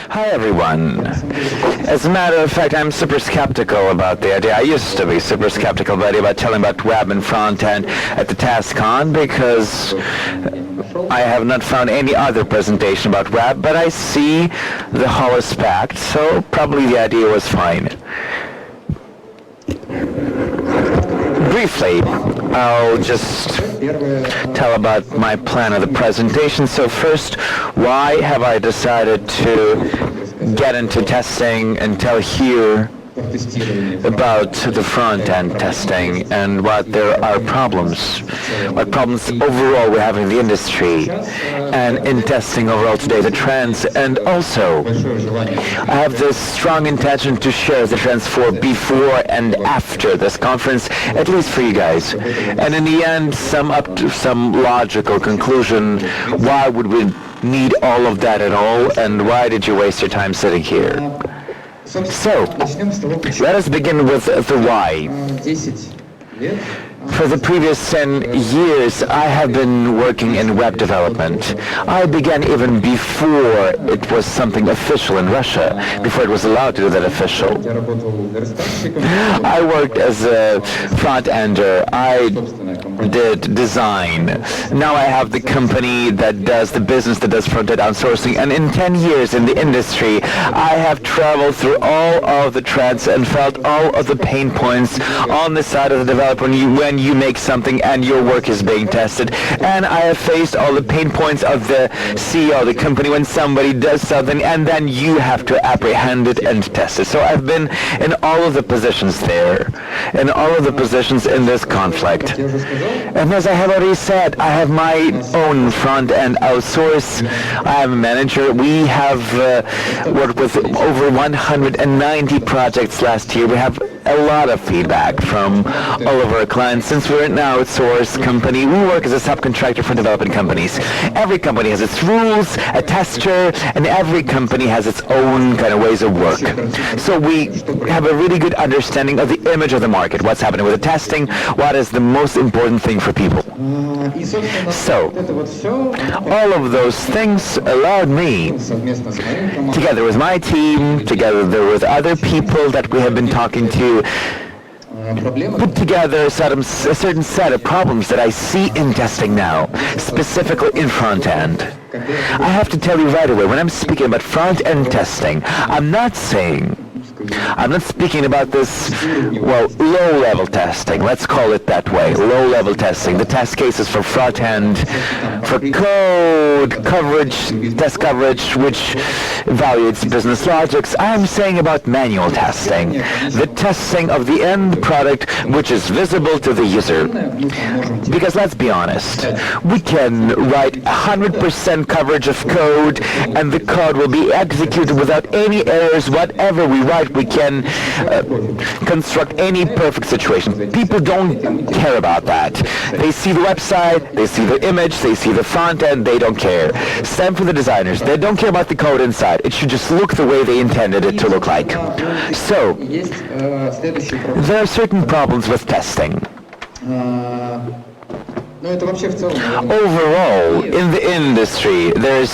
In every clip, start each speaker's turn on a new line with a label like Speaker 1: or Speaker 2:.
Speaker 1: Hi everyone. As a matter of fact, I'm super skeptical about the idea. I used to be super skeptical about telling about web and front-end at the TestCon because I have not found any other presentation about web, but I see the whole aspect, so probably the idea was fine. Briefly, I'll just tell about my plan of the presentation. So first, why have I decided to get into testing and tell here about the front-end testing and what there are problems, what problems overall we have in the industry and in testing overall today, the trends, and also I have this strong intention to share the trends for before and after this conference, at least for you guys, and in the end sum up to some logical conclusion. Why would we need all of that at all, and why did you waste your time sitting here? So, let us begin with the why. For the previous 10 years, I have been working in web development. I began even before it was something official in Russia, before it was allowed to do that official. I worked as a front-ender. I did design. Now I have the company that does the business that does front-end outsourcing, and in 10 years in the industry, I have traveled through all of the trends and felt all of the pain points on the side of the developer when you make something and your work is being tested. And I have faced all the pain points of the CEO of the company when somebody does something and then you have to apprehend it and test it. So I've been in all of the positions there, in all of the positions in this conflict. And as I have already said, I have my own front-end outsource. I am a manager. We have worked with over 190 projects last year. We have a lot of feedback from all of our clients. Since we're an outsourced company, we work as a subcontractor for development companies. Every company has its rules, a tester, and every company has its own kind of ways of work. So we have a really good understanding of the image of the market, what's happening with the testing, what is the most important thing for people. So, all of those things allowed me, together with my team, together with other people that we have been talking to, put together a certain set of problems that I see in testing now, specifically in front-end. I have to tell you right away, when I'm speaking about front-end testing, I'm not speaking about this, well, low-level testing. Let's call it that way, low-level testing. The test cases for front-end, for code, coverage, test coverage, which evaluates business logics. I'm saying about manual testing, the testing of the end product, which is visible to the user. Because let's be honest, we can write 100% coverage of code, and the code will be executed without any errors. Whatever we write, we can construct any perfect situation. People don't care about that. They see the website, they see the image, they see the front end, they don't care. Same for the designers. They don't care about the code inside. It should just look the way they intended it to look like. So, there are certain problems with testing. Overall, in the industry, there's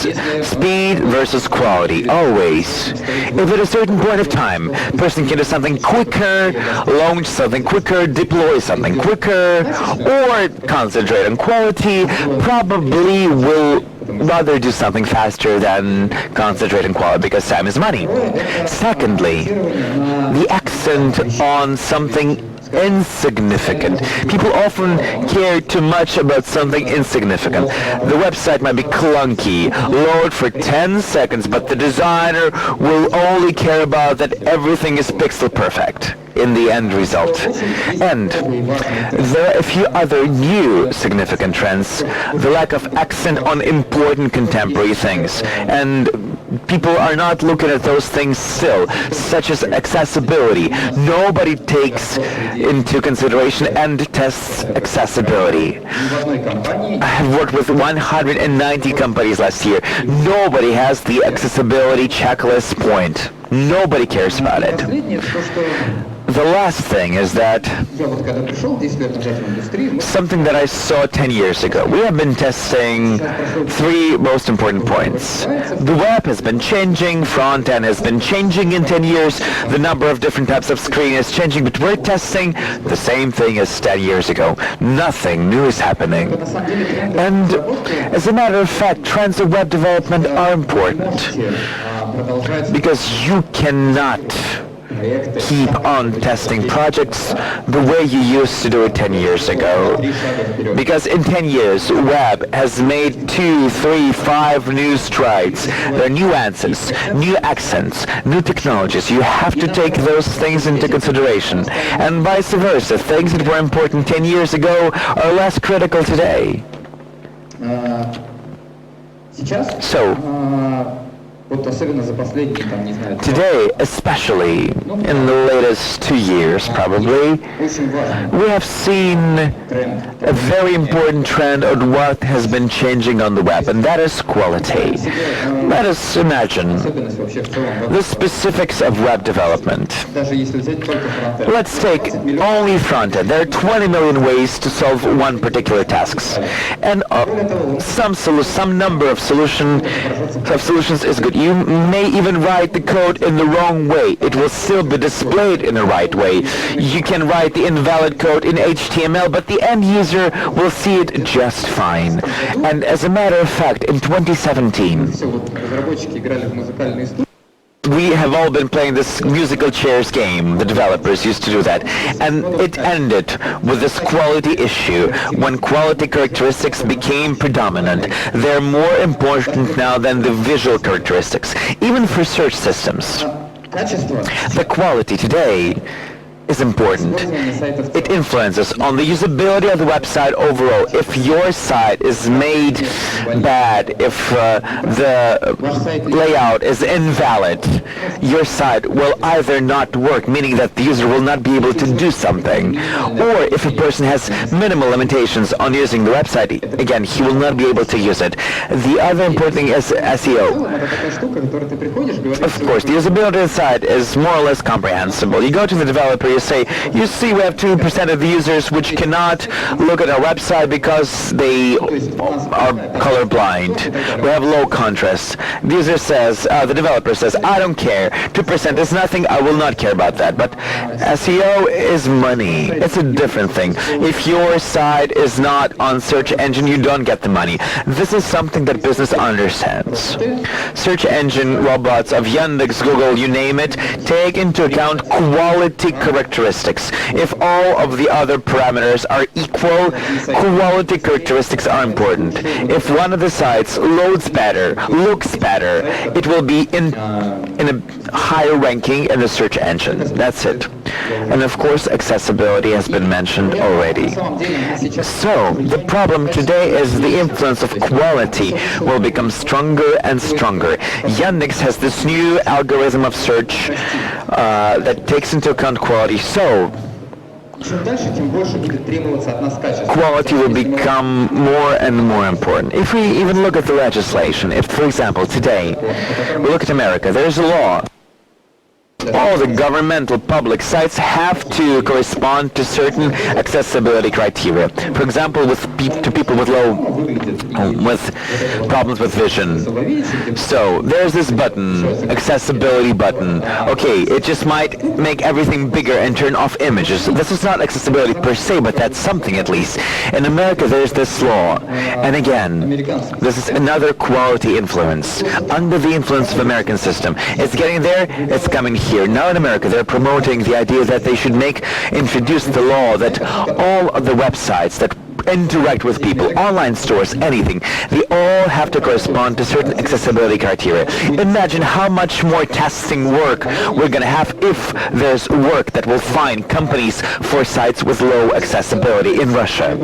Speaker 1: speed versus quality, always. If at a certain point of time, a person can do something quicker, launch something quicker, deploy something quicker, or concentrate on quality, probably will rather do something faster than concentrate on quality because time is money. Secondly, the accent on something insignificant. People often care too much about something insignificant. The website might be clunky, load for 10 seconds, but the designer will only care about that everything is pixel perfect in the end result. And there are a few other new significant trends. The lack of accent on important contemporary things. And people are not looking at those things still, such as accessibility. Nobody takes into consideration and tests accessibility. I have worked with 190 companies last year. Nobody has the accessibility checklist point. Nobody cares about it. the last thing is that something that I saw 10 years ago. We have been testing three most important points. The web has been changing, front-end has been changing in 10 years, the number of different types of screen is changing, but we're testing the same thing as 10 years ago. Nothing new is happening. And as a matter of fact, trends of web development are important because you cannot keep on testing projects the way you used to do it 10 years ago. Because in 10 years, web has made 2, 3, 5 new strides. There are new answers, new accents, new technologies. You have to take those things into consideration. And vice versa. Things that were important 10 years ago are less critical today. So, today, especially in the latest 2 years probably, we have seen a very important trend on what has been changing on the web, and that is quality. Let us imagine the specifics of web development. Let's take only front-end. There are 20 million ways to solve one particular task, and some number of solutions is good. You may even write the code in the wrong way. It will still be displayed in the right way. You can write the invalid code in HTML, but the end user will see it just fine. And as a matter of fact, in 2017, we have all been playing this musical chairs game. The developers used to do that. And it ended with this quality issue. When quality characteristics became predominant, they're more important now than the visual characteristics, even for search systems. The quality today is important. It influences on the usability of the website overall. If your site is made bad, if the layout is invalid, your site will either not work, meaning that the user will not be able to do something, or if a person has minimal limitations on using the website, again, he will not be able to use it. The other important thing is SEO. Of course, the usability of the site is more or less comprehensible. You go to the developer, you say, you see we have 2% of the users which cannot look at our website because they are colorblind. We have low contrast. The user says, the developer says, I don't care. 2% is nothing. I will not care about that. But SEO is money. It's a different thing. If your site is not on search engine, you don't get the money. This is something that business understands. Search engine robots of Yandex, Google, you name it, take into account quality characteristics. If all of the other parameters are equal, quality characteristics are important. If one of the sites loads better, looks better, it will be in a higher ranking in the search engine. That's it. And of course, accessibility has been mentioned already. So, the problem today is the influence of quality will become stronger and stronger. Yandex has this new algorithm of search that takes into account quality. So, quality will become more and more important. If we even look at the legislation, if, for example, today we look at America, there's a law. All the governmental public sites have to correspond to certain accessibility criteria. For example, to people with with problems with vision. So there's this button, accessibility button. Okay, it just might make everything bigger and turn off images. This is not accessibility per se, but that's something at least. In America, there's this law. And again, this is another quality influence. Under the influence of American system. It's getting there, it's coming here. Now in America, they're promoting the idea that they should introduce the law that all of the websites that interact with people, online stores, anything, they all have to correspond to certain accessibility criteria. Imagine how much more testing work we're going to have if there's work that will find companies for sites with low accessibility in Russia.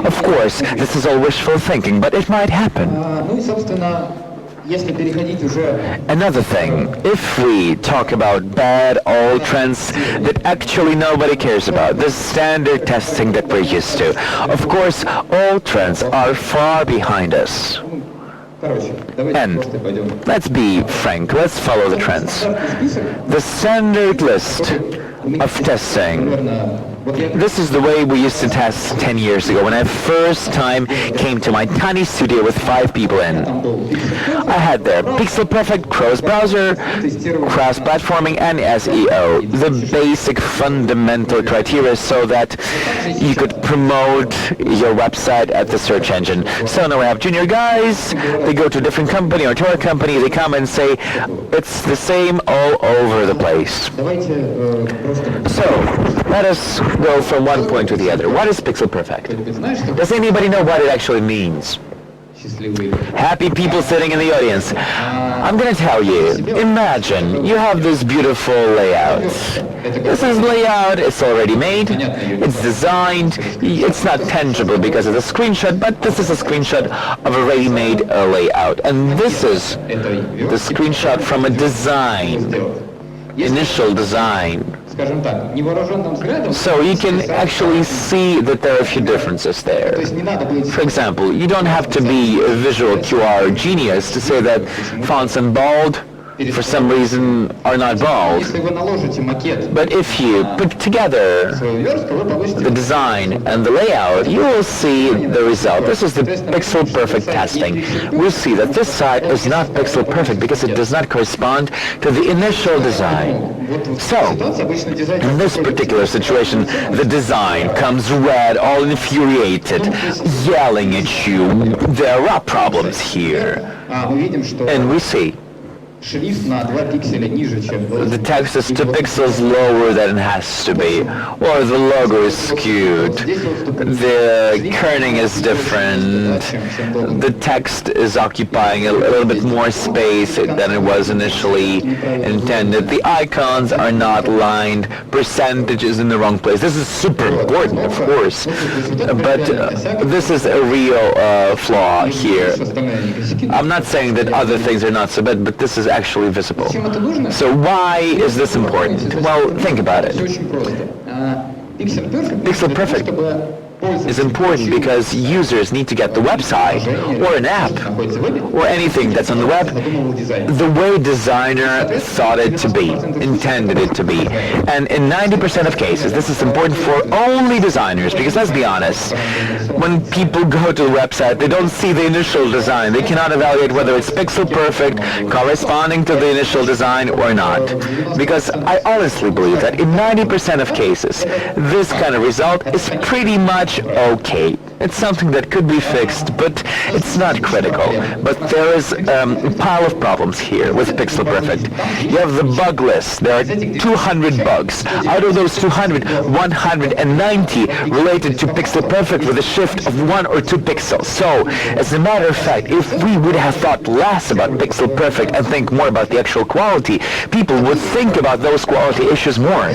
Speaker 1: Of course, this is all wishful thinking, but it might happen. Another thing, if we talk about bad old trends that actually nobody cares about, the standard testing that we're used to, of course, all trends are far behind us. And let's be frank, let's follow the trends. The standard list of testing. This is the way we used to test 10 years ago when I first time came to my tiny studio with 5 people in. I had there pixel perfect, cross-browser, cross-platforming, and SEO, the basic fundamental criteria so that you could promote your website at the search engine. So now we have junior guys, they go to a different company or to our company, they come and say it's the same all over the place. So let us go from one point to the other. What is pixel perfect? Does anybody know what it actually means? Happy people sitting in the audience. I'm going to tell you. Imagine you have this beautiful layout. This is layout. It's already made. It's designed. It's not tangible because of the screenshot, but this is a screenshot of a ready-made layout. And this is the screenshot from a design, initial design. So you can actually see that there are a few differences there. For example, you don't have to be a visual QR genius to say that fonts in bold for some reason are not bold. But if you put together the design and the layout, you will see the result. This is the pixel perfect testing. We'll see that this site is not pixel perfect because it does not correspond to the initial design. So, in this particular situation, the design comes red, all infuriated, yelling at you. There are problems here. And we see the text is 2 pixels lower than it has to be, or the logo is skewed, the kerning is different, the text is occupying a little bit more space than it was initially intended, the icons are not aligned, percentage is in the wrong place. This is super important, of course, but this is a real flaw here. I'm not saying that other things are not so bad, but this is actually visible. So why is this important? Well, think about it. Pixel perfect is important because users need to get the website or an app or anything that's on the web the way designer thought it to be, intended it to be. And in 90% of cases, this is important for only designers because let's be honest, when people go to the website, they don't see the initial design. They cannot evaluate whether it's pixel perfect, corresponding to the initial design or not. Because I honestly believe that in 90% of cases, this kind of result is pretty much okay. It's something that could be fixed, but it's not critical. But there is a pile of problems here with Pixel Perfect. You have the bug list. There are 200 bugs. Out of those 200, 190 related to Pixel Perfect with a shift of 1 or 2 pixels. So, as a matter of fact, if we would have thought less about Pixel Perfect and think more about the actual quality, people would think about those quality issues more.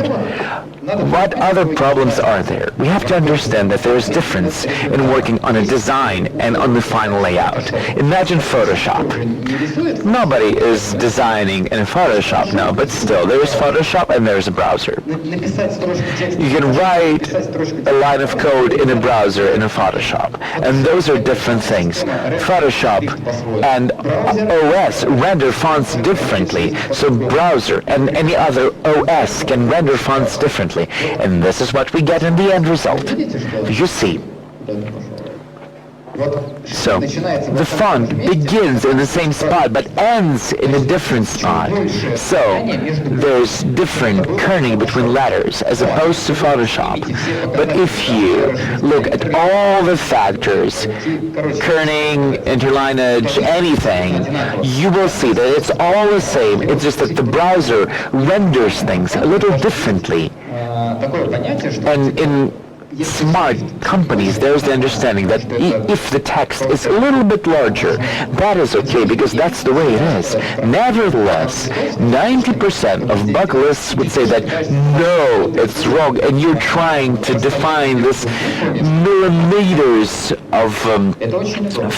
Speaker 1: What other problems are there? We have to understand that there is difference in working on a design and on the final layout. Imagine Photoshop. Nobody is designing in Photoshop now, but still, there is Photoshop and there is a browser. You can write a line of code in a browser in a Photoshop, and those are different things. Photoshop and OS render fonts differently, so browser and any other OS can render fonts differently. And this is what we get in the end result. You see. So, the font begins in the same spot but ends in a different spot. So, there's different kerning between letters as opposed to Photoshop. But if you look at all the factors, kerning, interlineage, anything, you will see that it's all the same. It's just that the browser renders things a little differently. And in smart companies, there's the understanding that if the text is a little bit larger, that is okay because that's the way it is. Nevertheless, 90% of bug lists would say that no, it's wrong, and you're trying to define this millimeters of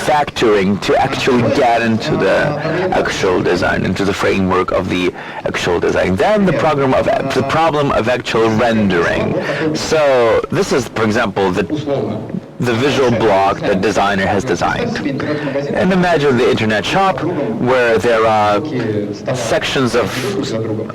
Speaker 1: factoring to actually get into the actual design, into the framework of the actual design. Then the problem of actual rendering. So this is, for example, the the visual block that designer has designed. And imagine the internet shop where there are sections of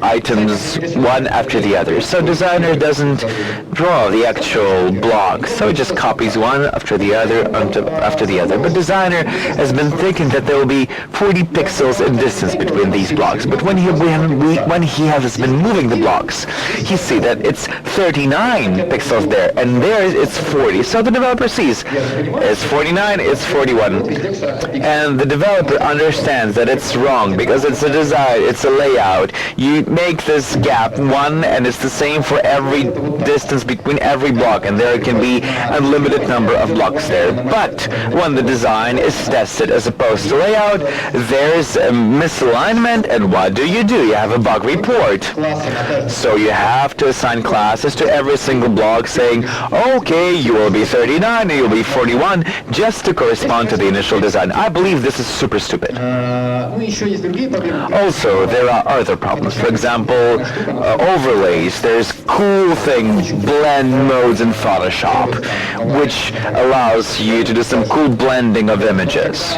Speaker 1: items one after the other. So designer doesn't draw the actual block, so he just copies one after the other after the other. But designer has been thinking that there will be 40 pixels in distance between these blocks. But when he has been moving the blocks, he sees that it's 39 pixels there, and there it's 40. So the developer sees it's 49, it's 41. And the developer understands that it's wrong because it's a design, it's a layout. You make this gap one, and it's the same for every distance between every block, and there can be unlimited number of blocks there. But when the design is tested as opposed to layout, there's a misalignment, and what do? You have a bug report. So you have to assign classes to every single block saying, okay, you will be 39 and you'll be 41, just to correspond to the initial design. I believe this is super stupid. Also, there are other problems. For example, overlays. There's cool thing, blend modes in Photoshop, which allows you to do some cool blending of images.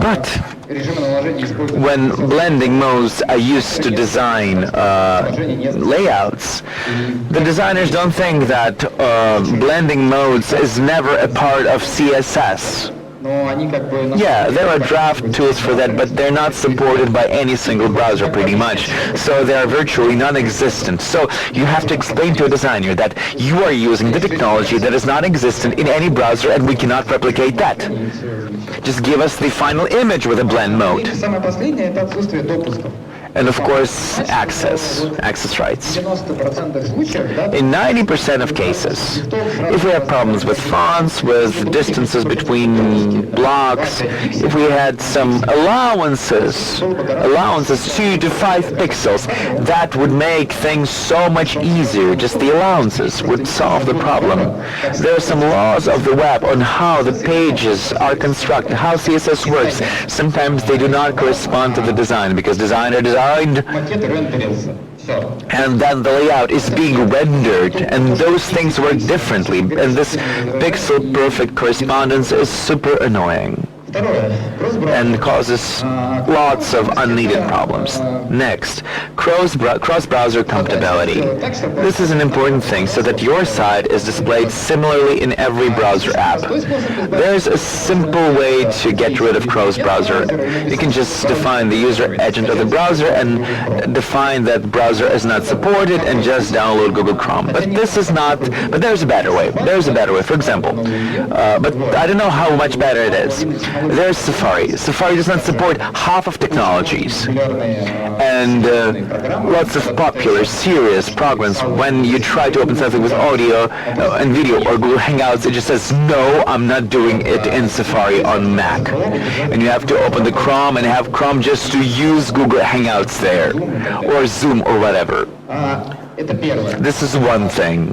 Speaker 1: But when blending modes are used to design layouts, the designers don't think that blending modes is never a part of CSS. Yeah, there are draft tools for that, but they're not supported by any single browser pretty much. So they are virtually non-existent. So you have to explain to a designer that you are using the technology that is not existent in any browser and we cannot replicate that. Just give us the final image with a blend mode. And of course, access rights. In 90% of cases, if we have problems with fonts, with distances between blocks, if we had some allowances 2 to 5 pixels, that would make things so much easier. Just the allowances would solve the problem. There are some laws of the web on how the pages are constructed, how CSS works. Sometimes they do not correspond to the design because designer designed, and then the layout is being rendered, and those things work differently, and this pixel perfect correspondence is super annoying and causes lots of unneeded problems. Next, cross-browser compatibility. This is an important thing so that your site is displayed similarly in every browser app. There's a simple way to get rid of cross-browser. You can just define the user agent of the browser and define that browser is not supported and just download Google Chrome. But there's a better way. For example, but I don't know how much better it is. There's Safari. Safari does not support half of technologies. And lots of popular, serious programs, when you try to open something with audio and video or Google Hangouts, it just says, no, I'm not doing it in Safari on Mac. And you have to open the Chrome and have Chrome just to use Google Hangouts there, or Zoom or whatever. This is one thing.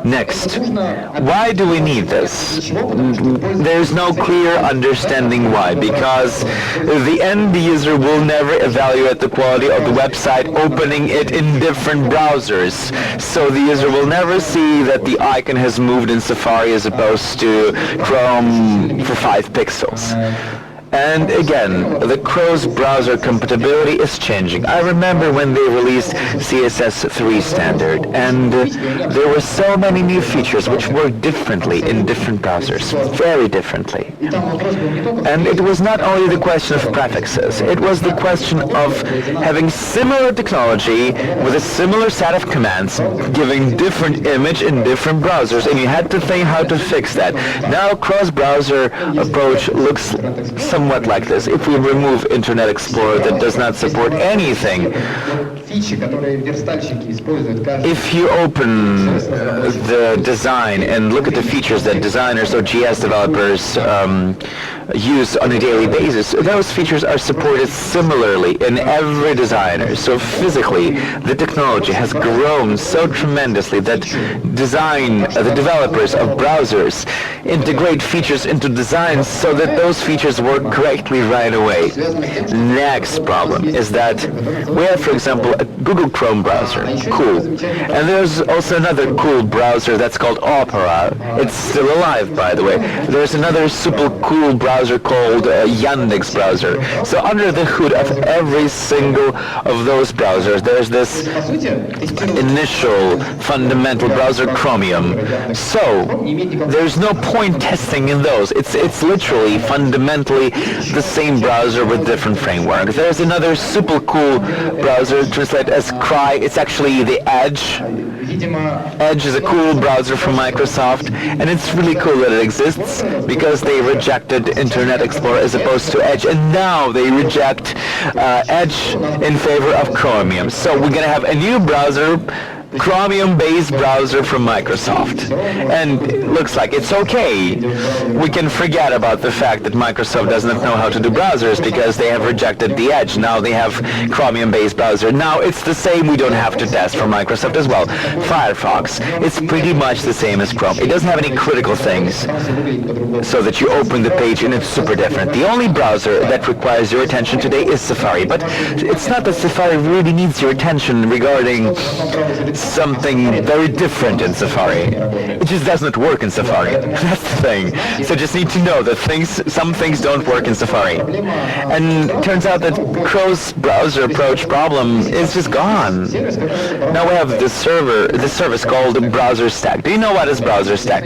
Speaker 1: Next, why do we need this? There's no clear understanding why, because the end user will never evaluate the quality of the website opening it in different browsers. So the user will never see that the icon has moved in Safari as opposed to Chrome for 5 pixels. And again, the cross-browser compatibility is changing. I remember when they released CSS 3 standard, and there were so many new features which work differently in different browsers, very differently. And it was not only the question of prefixes, it was the question of having similar technology with a similar set of commands, giving different image in different browsers, and you had to think how to fix that. Now cross-browser approach looks somewhat like this. If we remove Internet Explorer that does not support anything, if you open the design and look at the features that designers or GS developers use on a daily basis, those features are supported similarly in every designer. So physically, the technology has grown so tremendously that the developers of browsers integrate features into designs so that those features work correctly right away. Next problem is that we have, for example, a Google Chrome browser. Cool. And there's also another cool browser that's called Opera. It's still alive, by the way. There's another super cool browser called Yandex browser. So under the hood of every single of those browsers, there's this initial fundamental browser, Chromium. So there's no point testing in those. It's literally fundamentally the same browser with different framework. There's another super cool browser translated as Cry. It's actually the Edge. Edge is a cool browser from Microsoft, and it's really cool that it exists because they rejected Internet Explorer as opposed to Edge, and now they reject Edge in favor of Chromium. So we're going to have a new browser, Chromium-based browser from Microsoft. And it looks like it's okay. We can forget about the fact that Microsoft doesn't know how to do browsers because they have rejected the Edge. Now they have Chromium-based browser. Now it's the same. We don't have to test for Microsoft as well. Firefox, it's pretty much the same as Chrome. It doesn't have any critical things so that you open the page and it's super different. The only browser that requires your attention today is Safari. But it's not that Safari really needs your attention regarding something very different in Safari. It just doesn't work in Safari. That's the thing. So just need to know that some things don't work in Safari. And it turns out that cross-browser approach problem is just gone. Now we have this service called Browser Stack. Do you know what is Browser Stack?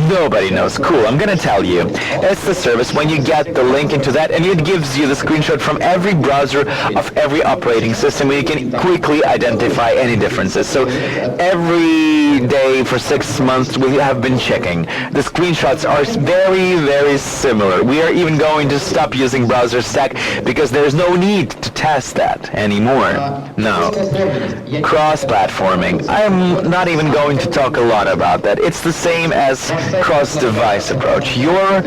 Speaker 1: Nobody knows. Cool, I'm gonna tell you. It's the service when you get the link into that and it gives you the screenshot from every browser of every operating system where you can quickly identify any differences. So every day for 6 months we have been checking. The screenshots are very, very similar. We are even going to stop using Browser Stack because there's no need to test that anymore. No. Cross-platforming. I'm not even going to talk a lot about that. It's the same as cross-device approach. Your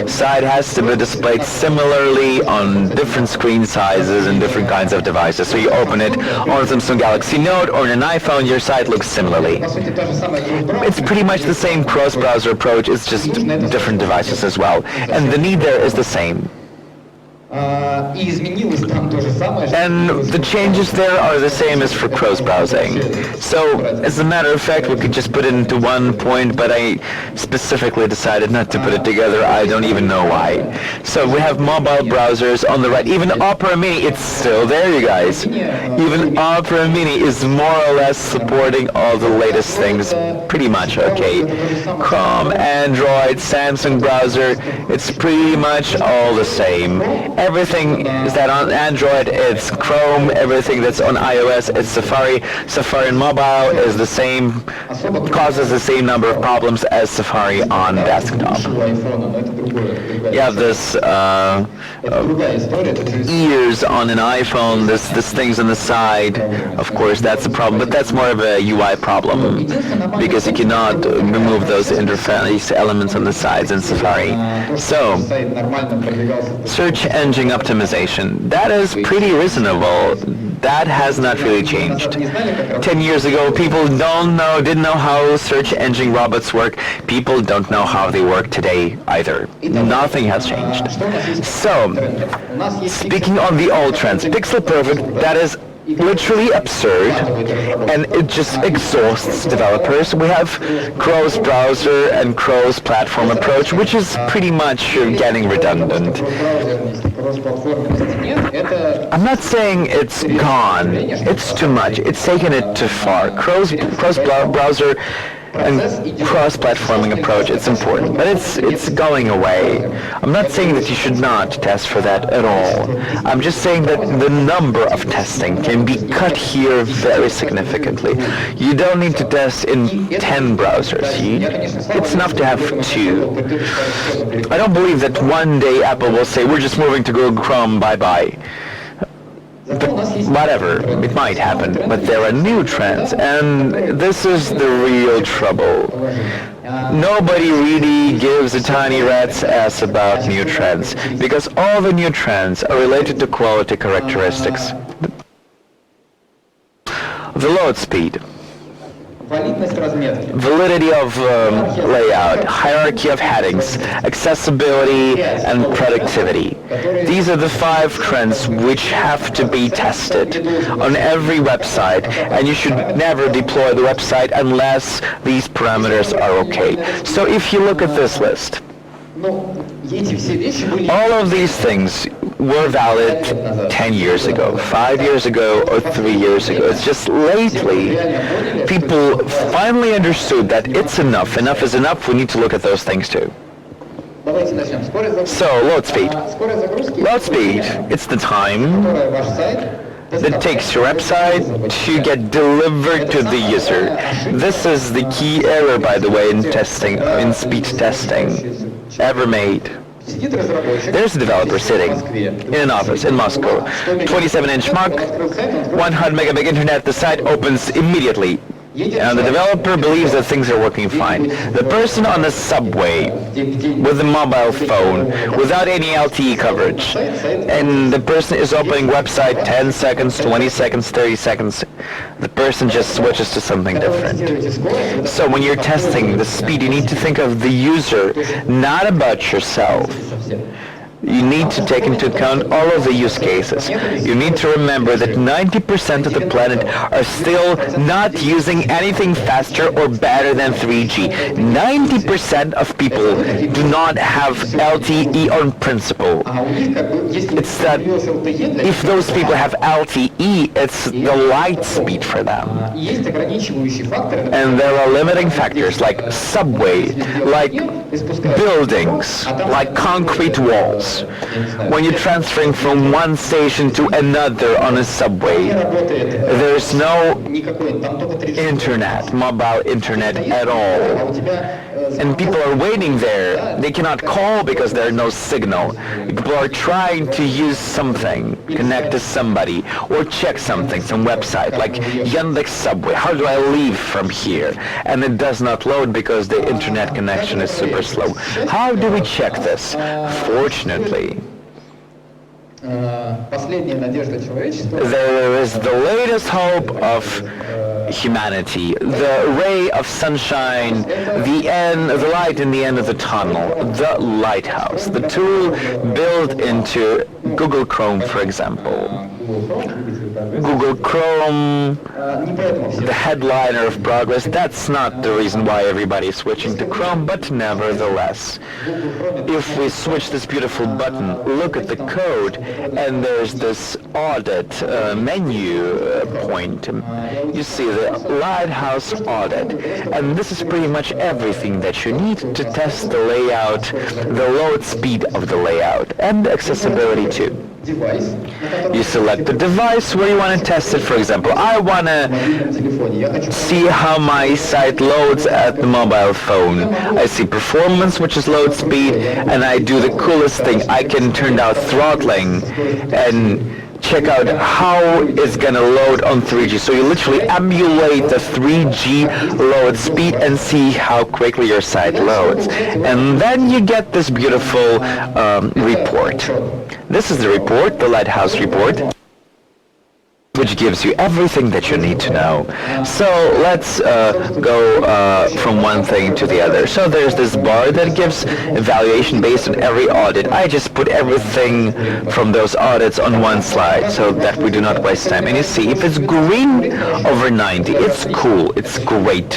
Speaker 1: site has to be displayed similarly on different screen sizes and different kinds of devices. So you open it on Samsung Galaxy Note or on an iPhone, your site looks similarly. It's pretty much the same cross-browser approach, it's just different devices as well. And the need there is the same. And the changes there are the same as for cross-browsing. So, as a matter of fact, we could just put it into one point, but I specifically decided not to put it together. I don't even know why. So we have mobile browsers on the right. Even Opera Mini, it's still there, you guys. Even Opera Mini is more or less supporting all the latest things. Pretty much okay. Chrome, Android, Samsung browser, it's pretty much all the same. Everything is that on Android, it's Chrome. Everything that's on iOS, it's Safari. Safari on mobile is the same, causes the same number of problems as Safari on desktop. You have this ears on an iPhone, this things on the side. Of course, that's a problem, but that's more of a UI problem because you cannot remove those interface elements on the sides in Safari. So, search engine optimization. That is pretty reasonable. That has not really changed. 10 years ago, people didn't know how search engine robots work. People don't know how they work today either. Nothing has changed. So, speaking on the old trends, Pixel Perfect, that is literally absurd, and it just exhausts developers. We have cross-browser and cross-platform approach, which is pretty much getting redundant. I'm not saying it's gone. It's too much. It's taken it too far. Cross-browser and cross-platforming approach, it's important, but it's going away. I'm not saying that you should not test for that at all. I'm just saying that the number of testing can be cut here very significantly. You don't need to test in 10 browsers. It's enough to have 2. I don't believe that one day Apple will say, we're just moving to Google Chrome, bye-bye. But whatever, it might happen, but there are new trends, and this is the real trouble. Nobody really gives a tiny rat's ass about new trends, because all the new trends are related to quality characteristics. The load speed. validity of layout, hierarchy of headings, accessibility, and productivity. These are the 5 trends which have to be tested on every website, and you should never deploy the website unless these parameters are okay. So if you look at this list, all of these things were valid 10 years ago, 5 years ago, or 3 years ago. It's just lately people finally understood that it's enough. Enough is enough. We need to look at those things too. So, load speed. Load speed, it's the time that takes your website to get delivered to the user. This is the key error, by the way, in testing, in speed testing ever made. There's a developer sitting in an office in Moscow, 27-inch Mac, 100 megabit internet, the site opens immediately. And the developer believes that things are working fine. The person on the subway with a mobile phone without any LTE coverage, and the person is opening website 10 seconds, 20 seconds, 30 seconds, the person just switches to something different. So when you're testing the speed, you need to think of the user, not about yourself. You need to take into account all of the use cases. You need to remember that 90% of the planet are still not using anything faster or better than 3G. 90% of people do not have LTE on principle. It's that if those people have LTE, it's the light speed for them. And there are limiting factors like subway, like buildings, like concrete walls. When you're transferring from one station to another on a subway, there's no internet, mobile internet at all. And people are waiting there. They cannot call because there's no signal. People are trying to use something, connect to somebody, or check something, some website, like Yandex Subway. How do I leave from here? And it does not load because the internet connection is super slow. How do we check this? Fortunately, there is the latest hope of humanity, the ray of sunshine, the light in the end of the tunnel, the lighthouse, the tool built into Google Chrome, for example. Google Chrome, the headliner of progress, that's not the reason why everybody is switching to Chrome, but nevertheless, if we switch this beautiful button, look at the code, and there's this audit menu point. You see the lighthouse audit, and this is pretty much everything that you need to test the layout, the load speed of the layout, and the accessibility too. You select the device where you want to test it. For example, I want to see how my site loads at the mobile phone. I see performance, which is load speed, and I do the coolest thing. I can turn down throttling and check out how it's going to load on 3G. So you literally emulate the 3G load speed and see how quickly your site loads. And then you get this beautiful report. This is the report, the Lighthouse report, which gives you everything that you need to know. So let's go from one thing to the other. So there's this bar that gives evaluation based on every audit. I just put everything from those audits on one slide so that we do not waste time. And you see, if it's green over 90, it's cool, it's great.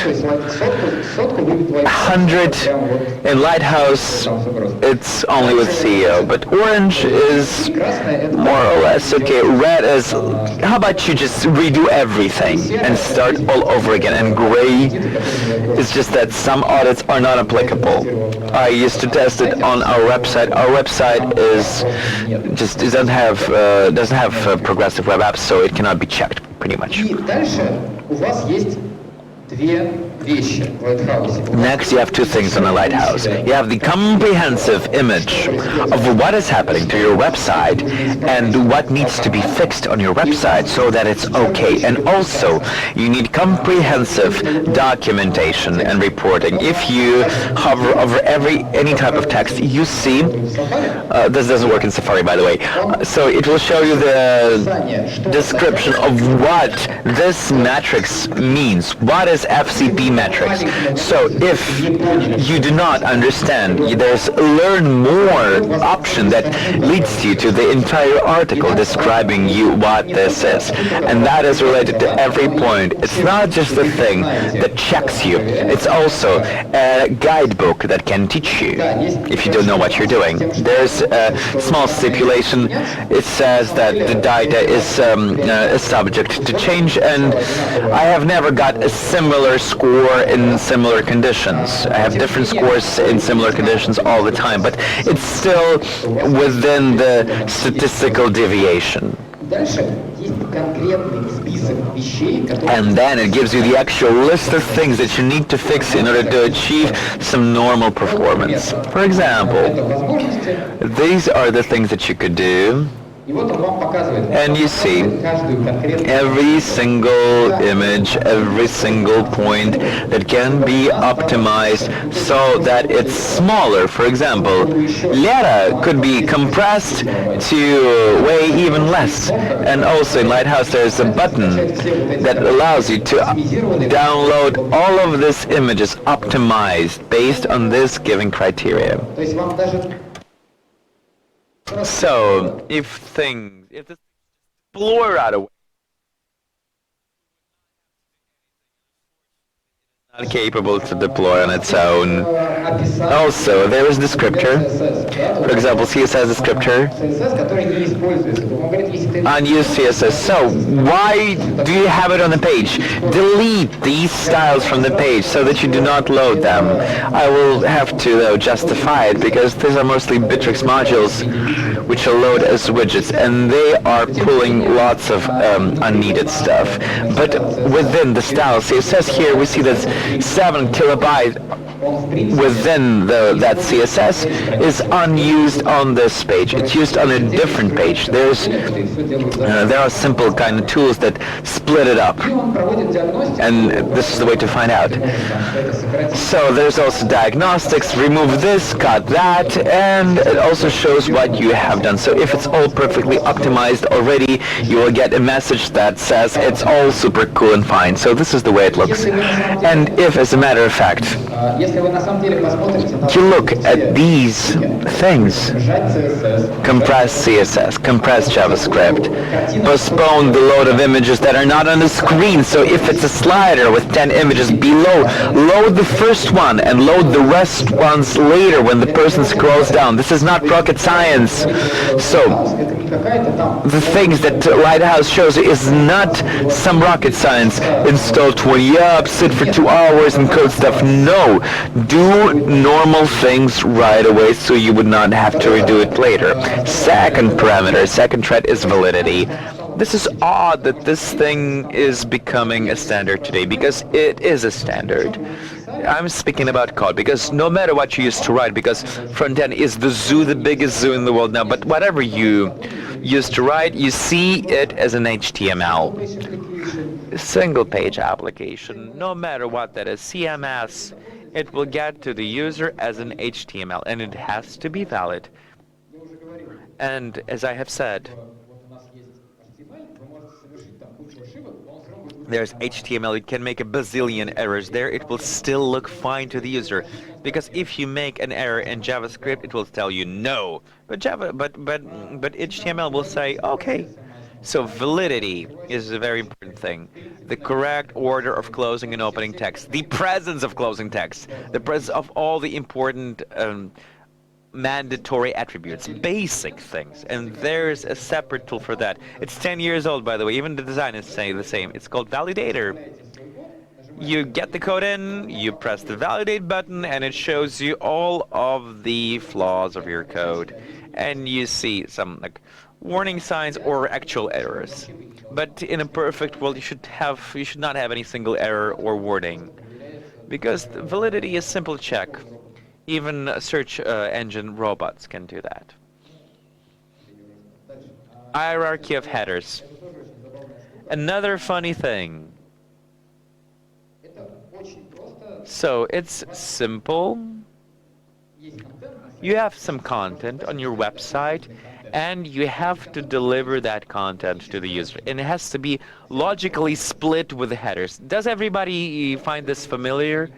Speaker 1: 100 in Lighthouse, it's only with CEO, but orange is more or less okay. Red is, how about you just redo everything and start all over again? And gray is just that some audits are not applicable. I used to test it on our website. Our website is just doesn't have progressive web apps, so it cannot be checked pretty much. Next, you have two things on a lighthouse. You have the comprehensive image of what is happening to your website and what needs to be fixed on your website so that it's okay. And also, you need comprehensive documentation and reporting. If you hover over any type of text, you see, this doesn't work in Safari, by the way, so it will show you the description of what this matrix means. What is FCP matrix? So if you do not understand, there's learn more option that leads you to the entire article describing you what this is. And that is related to every point. It's not just the thing that checks you. It's also a guidebook that can teach you if you don't know what you're doing. There's a small stipulation. It says that the data is subject to change, and I have never got a similar score in similar conditions. I have different scores in similar conditions all the time, but it's still within the statistical deviation. And then it gives you the actual list of things that you need to fix in order to achieve some normal performance. For example, these are the things that you could do. And you see every single image, every single point that can be optimized so that it's smaller. For example, Lera could be compressed to weigh even less. And also in Lighthouse there's a button that allows you to download all of these images optimized based on this given criteria. So, if this blur out of not capable to deploy on its own. Also, there is descriptor. For example, CSS descriptor. Unused CSS. So, why do you have it on the page? Delete these styles from the page so that you do not load them. I will have to, though, justify it because these are mostly Bittrex modules which are loaded as widgets, and they are pulling lots of unneeded stuff. But within the style CSS here, we see that 7 kilobytes within that CSS is unused on this page. It's used on a different page. There are simple kind of tools that split it up, and this is the way to find out. So there's also diagnostics, remove this, cut that, and it also shows what you have done. So if it's all perfectly optimized already, you will get a message that says it's all super cool and fine. So this is the way it looks. And if, as a matter of fact, you look at these things, compress CSS, compress JavaScript, postpone the load of images that are not on the screen. So if it's a slider with 10 images below, load the first one and load the rest ones later when the person scrolls down. This is not rocket science. So the things that Lighthouse shows is not some rocket science. Install 20 apps, sit for 2 hours and code stuff. No. Do normal things right away so you would not have to redo it later. Second parameter, second thread is validity. This is odd that this thing is becoming a standard today, because it is a standard. I'm speaking about code, because no matter what you used to write, because Frontend is the zoo, the biggest zoo in the world now, but whatever you used to write, you see it as an HTML. Single page application, no matter what that is, CMS, it will get to the user as an HTML, and it has to be valid. And as I have said, there's HTML, it can make a bazillion errors there, it will still look fine to the user. Because if you make an error in JavaScript, it will tell you no. But HTML will say, okay. So validity is a very important thing. The correct order of closing and opening text, the presence of closing text, the presence of all the important mandatory attributes, basic things, and there's a separate tool for that. It's 10 years old, by the way, even the design is saying the same. It's called Validator. You get the code in, you press the validate button, and it shows you all of the flaws of your code. And you see some warning signs or actual errors. But in a perfect world, you should not have any single error or warning. because validity is simple check. Even search engine robots can do that. Hierarchy of headers. Another funny thing. So it's simple. You have some content on your website, and you have to deliver that content to the user. And it has to be logically split with the headers. Does everybody find this familiar?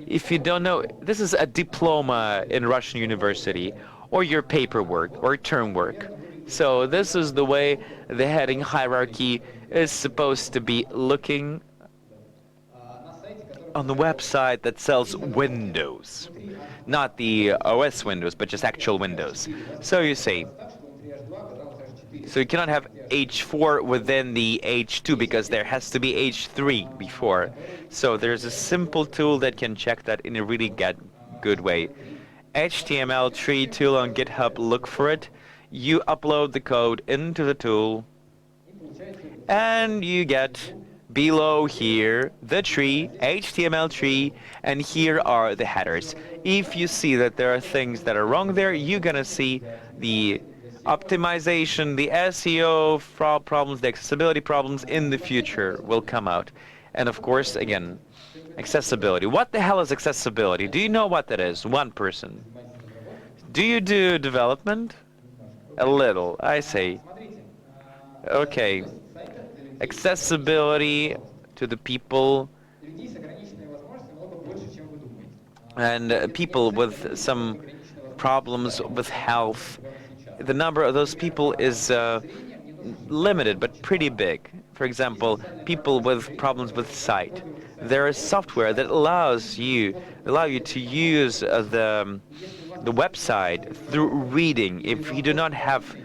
Speaker 1: If you don't know, this is a diploma in Russian university, or your paperwork, or term work. So this is the way the heading hierarchy is supposed to be looking on the website that sells Windows. Not the OS Windows, but just actual Windows. So you say, so you cannot have H4 within the H2 because there has to be H3 before. So there's a simple tool that can check that in a really good way. HTML tree tool on GitHub, look for it. You upload the code into the tool, and you get below here the tree, HTML tree, and here are the headers. If you see that there are things that are wrong there, you're gonna see the optimization, the SEO problems, the accessibility problems in the future will come out. And of course, again, accessibility. What the hell is accessibility? Do you know what that is? One person. Do you do development? A little, I say. Okay. Accessibility to the people and people with some problems with health. The number of those people is limited but pretty big. For example, people with problems with sight. There is software that allow you to use the website through reading. If you do not have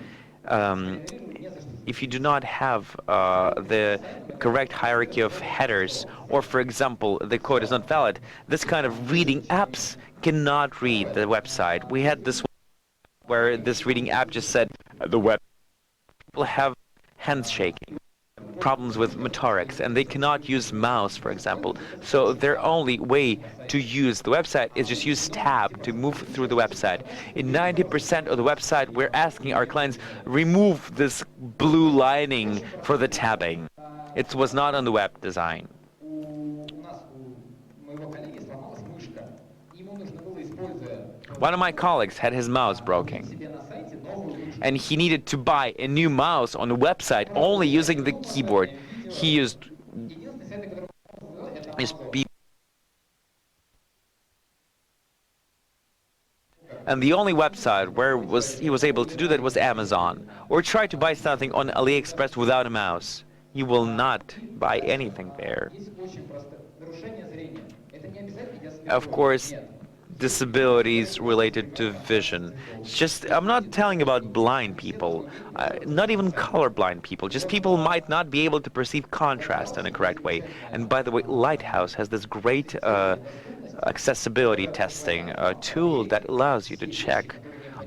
Speaker 1: the correct hierarchy of headers, or for example, the code is not valid, this kind of reading apps cannot read the website. We had this where this reading app just said the web people have hands shaking, problems with motorics, and they cannot use mouse, for example. So their only way to use the website is just use tab to move through the website. In 90% of the website, we're asking our clients remove this blue lining for the tabbing. It was not on the web design. One of my colleagues had his mouse broken, and he needed to buy a new mouse on the website only using the keyboard. He used and the only website where he was able to do that was Amazon. Or try to buy something on AliExpress without a mouse. You will not buy anything there. Of course, disabilities related to vision. I'm not telling about blind people, not even colorblind people, just people who might not be able to perceive contrast in a correct way. And by the way, Lighthouse has this great accessibility testing tool that allows you to check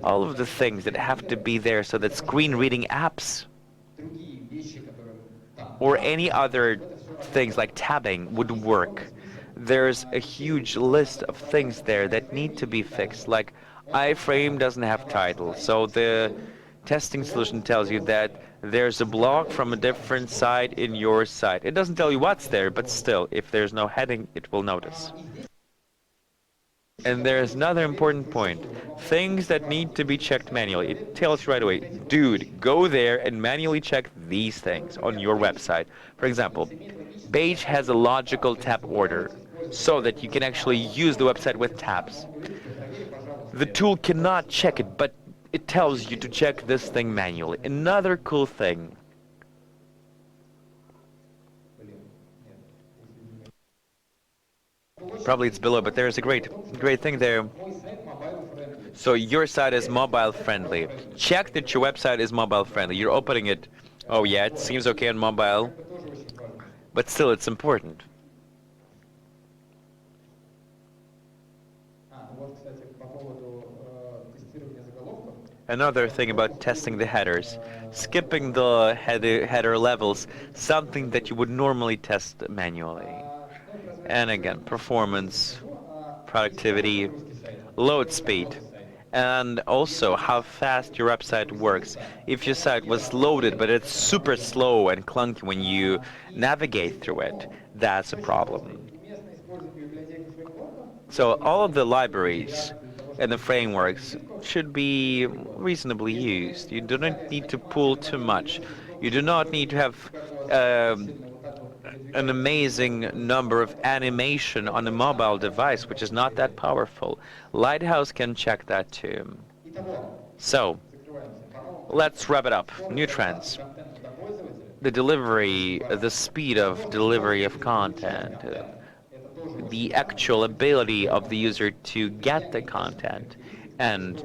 Speaker 1: all of the things that have to be there so that screen reading apps or any other things like tabbing would work. There's a huge list of things there that need to be fixed, like iframe doesn't have title, so the testing solution tells you that there's a block from a different site in your site. It doesn't tell you what's there, but still, if there's no heading, it will notice. And there's another important point. Things that need to be checked manually. It tells you right away, dude, go there and manually check these things on your website. For example, page has a logical tab order so that you can actually use the website with tabs. The tool cannot check it, but it tells you to check this thing manually. Another cool thing. Probably it's below, but there's a great thing there. So your site is mobile friendly. Check that your website is mobile friendly. You're opening it. Oh yeah, it seems okay on mobile, but still it's important. Another thing about testing the headers, skipping the header levels, something that you would normally test manually.
Speaker 2: And again, performance, productivity, load speed, and also how fast your website works. If your site was loaded but it's super slow and clunky when you navigate through it, that's a problem. So all of the libraries and the frameworks should be reasonably used. You do not need to pull too much. You do not need to have an amazing number of animation on a mobile device, which is not that powerful. Lighthouse can check that too. So, let's wrap it up. New trends. The delivery, the speed of delivery of content, the actual ability of the user to get the content, and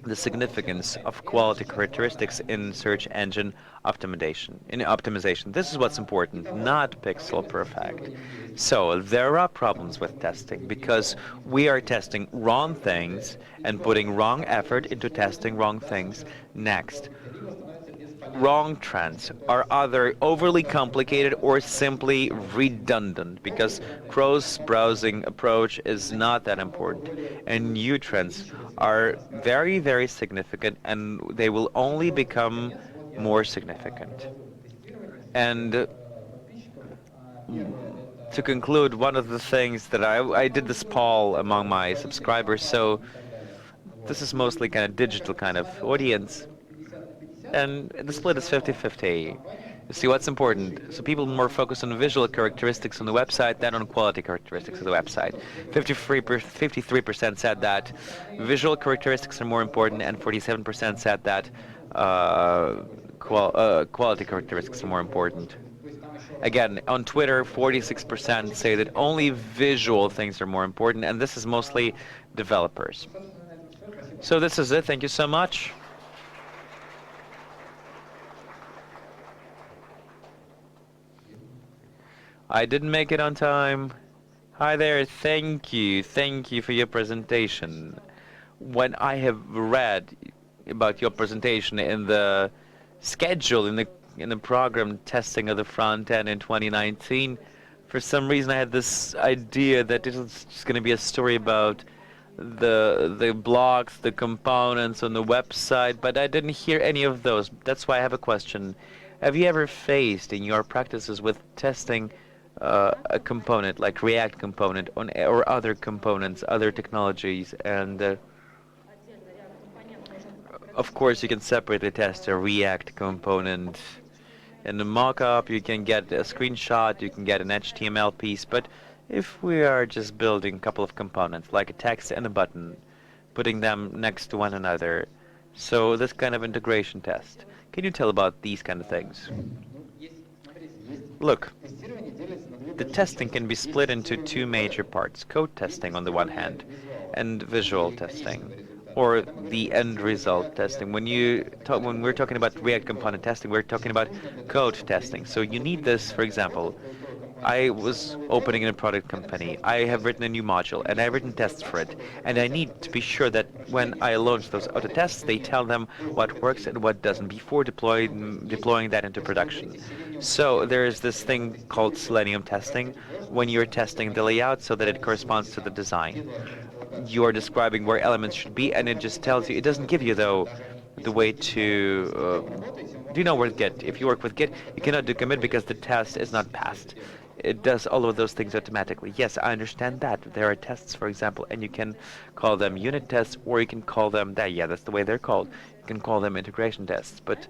Speaker 2: the significance of quality characteristics in search engine optimization. This is what's important, not pixel perfect. So there are problems with testing because we are testing wrong things and putting wrong effort into testing wrong things. Next, wrong trends are either overly complicated or simply redundant because cross-browsing approach is not that important. And new trends are very, very significant, and they will only become more significant. And to conclude, one of the things that I did this poll among my subscribers, so this is mostly kind of digital kind of audience, and the split is 50-50. You see what's important. So people more focus on visual characteristics on the website than on quality characteristics of the website. 53% said that visual characteristics are more important, and 47% said that quality characteristics are more important. Again, on Twitter, 46% say that only visual things are more important, and this is mostly developers. So this is it. Thank you so much. I didn't make it on time. Hi there, thank you for your presentation. When I have read about your presentation in the schedule, in the program testing of the front end in 2019, for some reason I had this idea that it was just going to be a story about the blocks, the components on the website, but I didn't hear any of those. That's why I have a question. Have you ever faced in your practices with testing a component like React component or other components, other technologies, and of course you can separately test a React component. In the mockup you can get a screenshot, you can get an HTML piece, but if we are just building a couple of components like a text and a button, putting them next to one another, so this kind of integration test, can you tell about these kind of things? Look, the testing can be split into two major parts: code testing on the one hand and visual testing, or the end result testing. When we're talking about React component testing, we're talking about code testing. So you need this, for example, I was opening a product company. I have written a new module, and I've written tests for it. And I need to be sure that when I launch those auto tests, they tell them what works and what doesn't before deploying that into production. So there is this thing called Selenium testing, when you're testing the layout so that it corresponds to the design. You are describing where elements should be, and it just tells you. It doesn't give you, though, the way to. Do you know where Git? If you work with Git, you cannot do commit because the test is not passed. It does all of those things automatically. Yes, I understand that. There are tests, for example, and you can call them unit tests, or you can call them that. Yeah, that's the way they're called. You can call them integration tests. But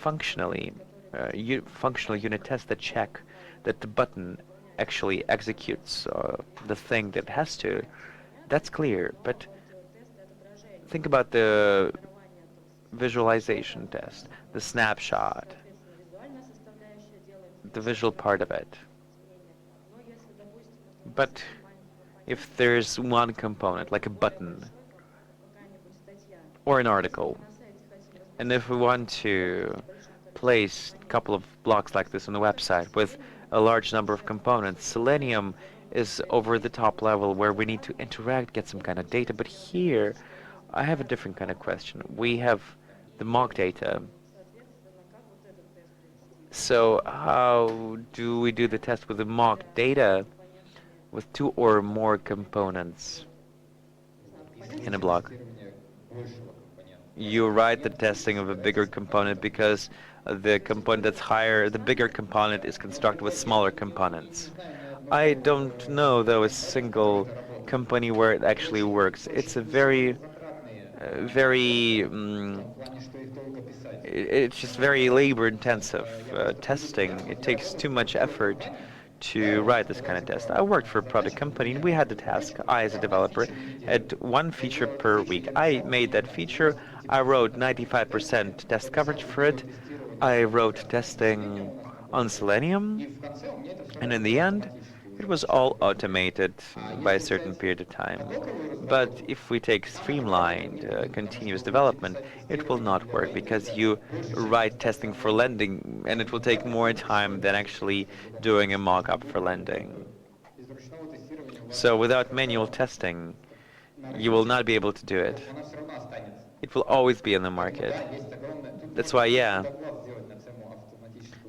Speaker 2: functionally, functional unit tests that check that the button actually executes the thing that it has to. That's clear. But think about the visualization test, the snapshot, the visual part of it. But if there's one component, like a button or an article, and if we want to place a couple of blocks like this on the website with a large number of components, Selenium is over the top level where we need to interact, get some kind of data. But here, I have a different kind of question. We have the mock data. So how do we do the test with the mock data with 2 or more components in a block. You write the testing of a bigger component because the component that's higher, the bigger component is constructed with smaller components. I don't know, though, a single company where it actually works. It's a it's just very labor-intensive testing. It takes too much effort to write this kind of test. I worked for a product company, and we had the task, I as a developer, had 1 feature per week. I made that feature. I wrote 95% test coverage for it. I wrote testing on Selenium, and in the end, it was all automated by a certain period of time. But if we take streamlined, continuous development, it will not work because you write testing for lending, and it will take more time than actually doing a mock-up for lending. So without manual testing, you will not be able to do it. It will always be in the market. That's why, yeah,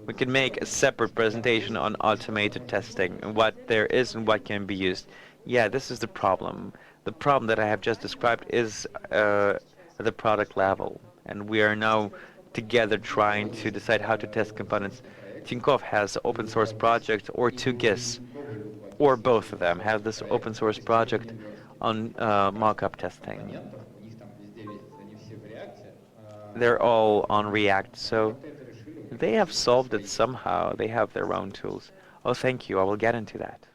Speaker 2: we can make a separate presentation on automated testing and what there is and what can be used. Yeah, this is the problem. The problem that I have just described is at the product level, and we are now together trying to decide how to test components. Tinkoff has an open source project, or 2GIS, or both of them have this open source project on mock-up testing. They're all on React, so they have solved it somehow. They have their own tools. Oh, thank you. I will get into that.